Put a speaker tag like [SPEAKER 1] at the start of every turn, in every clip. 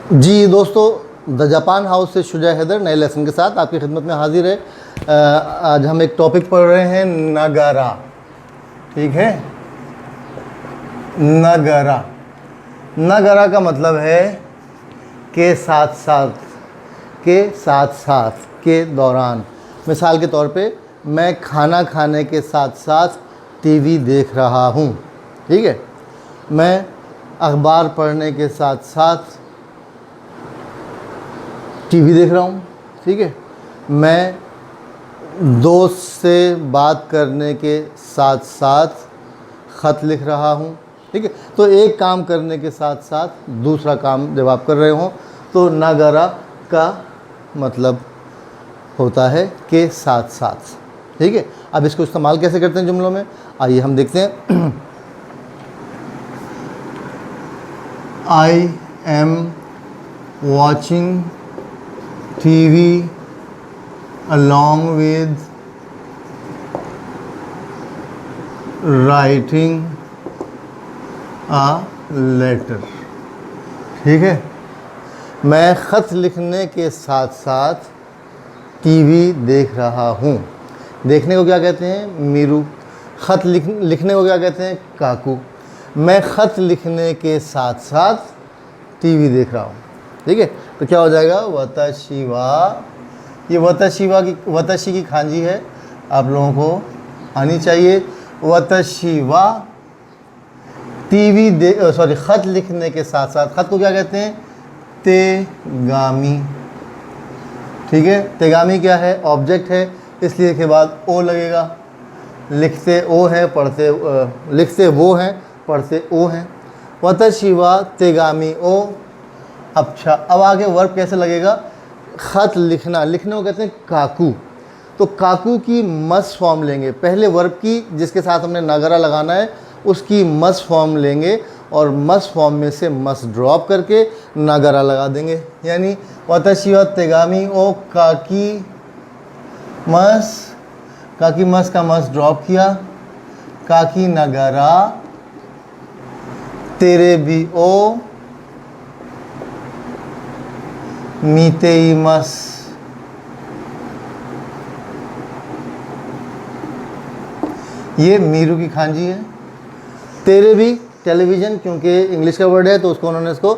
[SPEAKER 1] जी दोस्तों, the Japan house से शुजा हैदर नए लेसन के साथ आपकी खिदमत में हाजिर है। आज हम एक टॉपिक पढ़ रहे हैं, नगारा। ठीक है, नगारा। नगारा का मतलब है के साथ साथ, के साथ साथ, के दौरान। मिसाल के तौर पे, मैं खाना खाने के साथ साथ टीवी देख रहा हूँ। ठीक है, मैं अखबार पढ़ने के साथ साथ टीवी देख रहा हूँ। ठीक है, मैं दोस्त से बात करने के साथ साथ ख़त लिख रहा हूँ। ठीक है, तो एक काम करने के साथ साथ दूसरा काम जब आप कर रहे हो तो नगारा का मतलब होता है के साथ साथ। ठीक है, अब इसको इस्तेमाल कैसे करते हैं जुमलों में, आइए हम देखते हैं। I am watching TV along with writing a letter। ठीक है, मैं ख़त लिखने के साथ साथ टीवी देख रहा हूँ। देखने को क्या कहते हैं, मीरू। ख़त लिखने को क्या कहते हैं, काकू। मैं ख़त लिखने के साथ साथ टीवी देख रहा हूँ। ठीक है, तो क्या हो जाएगा, वताशी वा। ये वताशी की खांजी है, आप लोगों को आनी चाहिए। वताशी वा टीवी ख़त लिखने के साथ साथ, ख़त को क्या कहते हैं, तेगामी। ठीक है, तेगामी क्या है, ऑब्जेक्ट है, इसलिए के बाद ओ लगेगा। लिखते ओ हैं, पढ़ते लिखते वो हैं, पढ़ते ओ हैं। वताशी वा तेगामी ओ। अच्छा, अब आगे वर्ब कैसे लगेगा, ख़त लिखना, लिखने को कहते हैं काकू। तो काकू की मस फॉर्म लेंगे, पहले वर्ब की जिसके साथ हमने नगारा लगाना है उसकी मस फॉर्म लेंगे और मस फॉर्म में से मस ड्रॉप करके नगारा लगा देंगे। यानी वताशी वा तेगामी ओ काकी मस, काकी मस का मस ड्रॉप किया, काकी नगारा तेरे भी ओ मीतेइमस। ये मीरू की खांजी है। तेरे भी टेलीविज़न, क्योंकि इंग्लिश का वर्ड है तो उसको उन्होंने इसको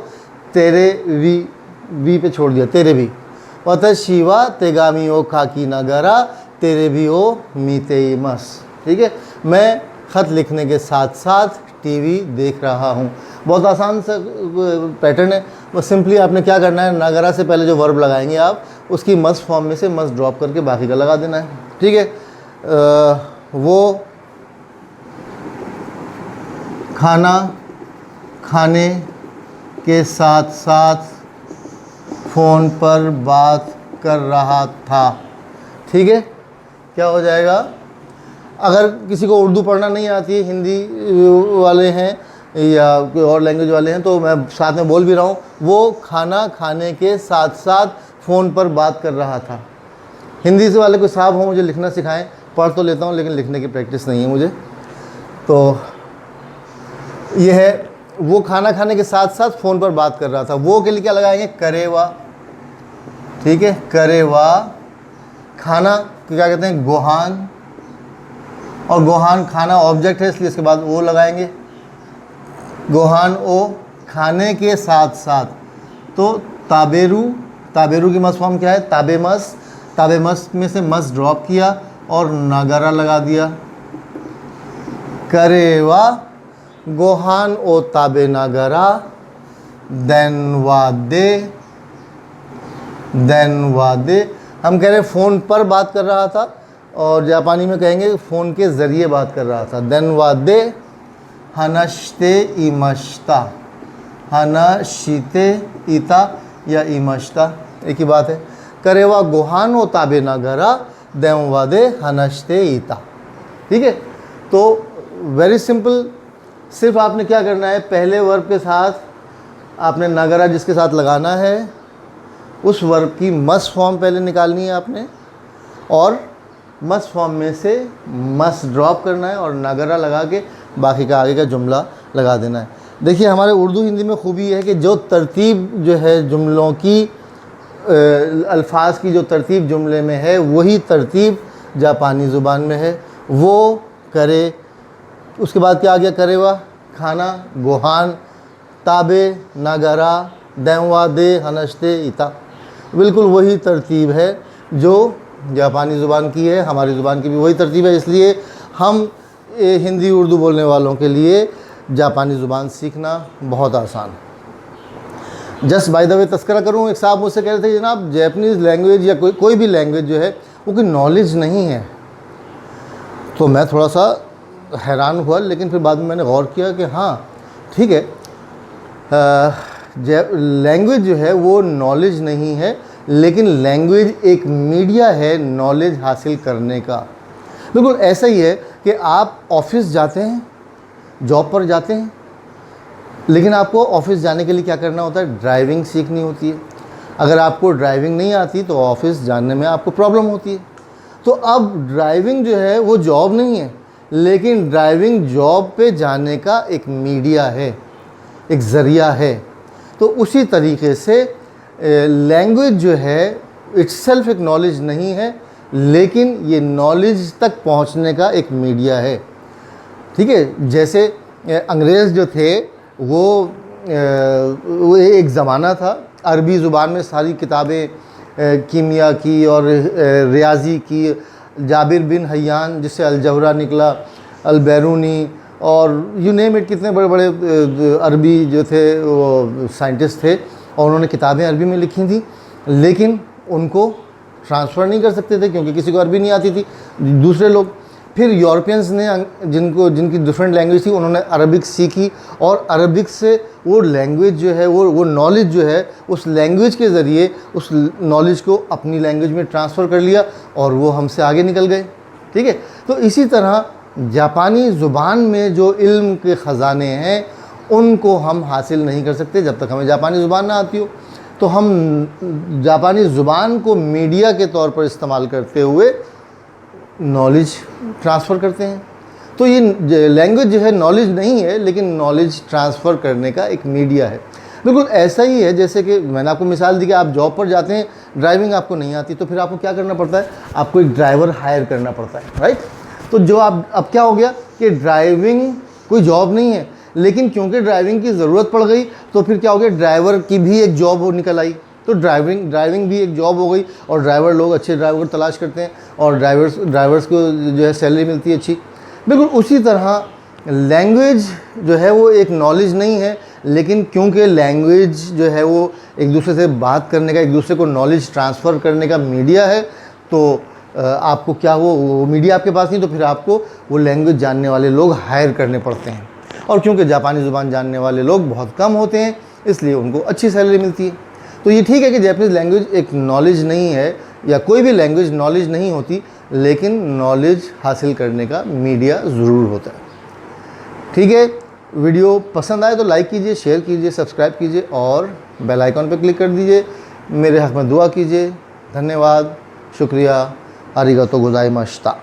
[SPEAKER 1] तेरे वी पे छोड़ दिया, तेरे भी। वताशी वा तेगामी ओ काकी नगारा तेरे भी ओ मीतेइमस। ठीक है, मैं ख़त लिखने के साथ साथ टीवी देख रहा हूँ। बहुत आसान सा पैटर्न है, बस सिंपली आपने क्या करना है, नगारा से पहले जो वर्ब लगाएंगे आप उसकी मस फॉर्म में से मस ड्रॉप करके बाकी का लगा देना है। ठीक है, वो खाना खाने के साथ साथ फ़ोन पर बात कर रहा था। ठीक है, क्या हो जाएगा, अगर किसी को उर्दू पढ़ना नहीं आती है, हिंदी वाले हैं या कोई और लैंग्वेज वाले हैं, तो मैं साथ में बोल भी रहा हूँ, वो खाना खाने के साथ साथ फ़ोन पर बात कर रहा था। हिंदी से वाले कोई साहब हो मुझे लिखना सिखाएं, पढ़ तो लेता हूँ लेकिन लिखने की प्रैक्टिस नहीं है मुझे। तो ये है, वो खाना खाने के साथ साथ फ़ोन पर बात कर रहा था। वो के लिए क्या लगाएंगे, करेवा। ठीक है, करेवा। खाना को क्या कहते हैं, गोहान, और गोहान खाना ऑब्जेक्ट है इसलिए इसके बाद वो लगाएंगे, गोहान ओ। खाने के साथ साथ, तो ताबेरू, ताबेरू की मस फॉर्म क्या है, ताबेमस। ताबेमस में से मस ड्रॉप किया और नगारा लगा दिया, करेवा गोहान ओ ताबे नगारा देनवादे। देनवादे, हम कह रहे हैं फ़ोन पर बात कर रहा था, और जापानी में कहेंगे फ़ोन के ज़रिए बात कर रहा था। देनवादे हनशते इमश्ता, हनशिते इता या इमश्ता एक ही बात है। करेवा गोहानो ताबे नगारा देनवादे हनशते इता। ठीक है, तो वेरी सिंपल, सिर्फ आपने क्या करना है, पहले वर्ब के साथ आपने नगारा जिसके साथ लगाना है उस वर्ब की मस फॉर्म पहले निकालनी है आपने, और मस फॉर्म में से मस ड्रॉप करना है और नगारा लगा के बाकी का आगे का जुमला लगा देना है। देखिए हमारे उर्दू हिंदी में खूबी है कि जो तरतीब जो है जुमलों की, अल्फाज की जो तरतीब जुमले में है वही तरतीब जापानी ज़ुबान में है। वो करे, उसके बाद क्या आ गया, करे वह खाना, गोहान, ताबे, नागरा, देवा दे, हनश्ते, इता, बिल्कुल वही तरतीब है जो जापानी ज़ुबान की है, हमारी ज़ुबान की भी वही तरतीब है। इसलिए हम हिंदी उर्दू बोलने वालों के लिए जापानी ज़ुबान सीखना बहुत आसान है। जस्ट बाय द वे तस्करा करूँ, एक साहब मुझसे कह रहे थे जनाब जैपनीज़ लैंग्वेज या कोई भी लैंग्वेज जो है वो कोई नॉलेज नहीं है। तो मैं थोड़ा सा हैरान हुआ, लेकिन फिर बाद में मैंने गौर किया कि हाँ ठीक है, लैंग्वेज जो है वो नॉलेज नहीं है, लेकिन लैंग्वेज एक मीडिया है नॉलेज हासिल करने का। बिल्कुल ऐसा ही है कि आप ऑफिस जाते हैं, जॉब पर जाते हैं, लेकिन आपको ऑफिस जाने के लिए क्या करना होता है, ड्राइविंग सीखनी होती है। अगर आपको ड्राइविंग नहीं आती तो ऑफिस जाने में आपको प्रॉब्लम होती है। तो अब ड्राइविंग जो है वो जॉब नहीं है, लेकिन ड्राइविंग जॉब पे जाने का एक मीडिया है, एक ज़रिया है। तो उसी तरीके से लैंग्वेज जो है इट्सेल्फ एक नॉलेज नहीं है, लेकिन ये नॉलेज तक पहुंचने का एक मीडिया है। ठीक है, जैसे अंग्रेज़ जो थे वो एक ज़माना था, अरबी ज़ुबान में सारी किताबें कीमिया की और रियाजी की, जाबिर बिन हयान जिससे अलजबरा निकला, अल-बैरूनी और यू नेम इट, कितने बड़े बड़े अरबी जो थे वो साइंटिस्ट थे और उन्होंने किताबें अरबी में लिखी थी, लेकिन उनको ट्रांसफ़र नहीं कर सकते थे क्योंकि किसी को अरबी नहीं आती थी, दूसरे लोग। फिर यूरोपियंस ने जिनकी डिफरेंट लैंग्वेज थी उन्होंने अरबिक सीखी और अरबिक से वो लैंग्वेज जो है वो नॉलेज जो है उस लैंग्वेज के ज़रिए उस नॉलेज को अपनी लैंग्वेज में ट्रांसफ़र कर लिया और वो हमसे आगे निकल गए। ठीक है, तो इसी तरह जापानी ज़ुबान में जो इल्म के ख़जाने हैं उनको हम हासिल नहीं कर सकते जब तक हमें जापानी ज़ुबान ना आती हो। तो हम जापानी ज़ुबान को मीडिया के तौर पर इस्तेमाल करते हुए नॉलेज ट्रांसफ़र करते हैं। तो ये लैंग्वेज जो है नॉलेज नहीं है, लेकिन नॉलेज ट्रांसफ़र करने का एक मीडिया है। बिल्कुल ऐसा ही है जैसे कि मैंने आपको मिसाल दी कि आप जॉब पर जाते हैं, ड्राइविंग आपको नहीं आती, तो फिर आपको क्या करना पड़ता है, आपको एक ड्राइवर हायर करना पड़ता है, राइट। तो जो आप अब क्या हो गया कि ड्राइविंग कोई जॉब नहीं है, लेकिन क्योंकि ड्राइविंग की ज़रूरत पड़ गई तो फिर क्या हो गया, ड्राइवर की भी एक जॉब निकल आई। तो ड्राइविंग भी एक जॉब हो गई और ड्राइवर लोग अच्छे ड्राइवर तलाश करते हैं और ड्राइवर्स को जो है सैलरी मिलती है अच्छी। बिल्कुल उसी तरह लैंग्वेज जो है वो एक नॉलेज नहीं है, लेकिन क्योंकि लैंग्वेज जो है वो एक दूसरे से बात करने का, एक दूसरे को नॉलेज ट्रांसफ़र करने का मीडिया है, तो आपको क्या वो मीडिया आपके पास नहीं, तो फिर आपको वो लैंग्वेज जानने वाले लोग हायर करने पड़ते हैं। और क्योंकि जापानी ज़ुबान जानने वाले लोग बहुत कम होते हैं, इसलिए उनको अच्छी सैलरी मिलती है। तो ये ठीक है कि जैपनीज़ लैंग्वेज एक नॉलेज नहीं है, या कोई भी लैंग्वेज नॉलेज नहीं होती, लेकिन नॉलेज हासिल करने का मीडिया ज़रूर होता है। ठीक है, वीडियो पसंद आए तो लाइक कीजिए, शेयर कीजिए, सब्सक्राइब कीजिए और बेल आइकॉन पर क्लिक कर दीजिए। मेरे हक़ में दुआ कीजिए। धन्यवाद, शुक्रिया, आरिगातो गोज़ाइमाशिता।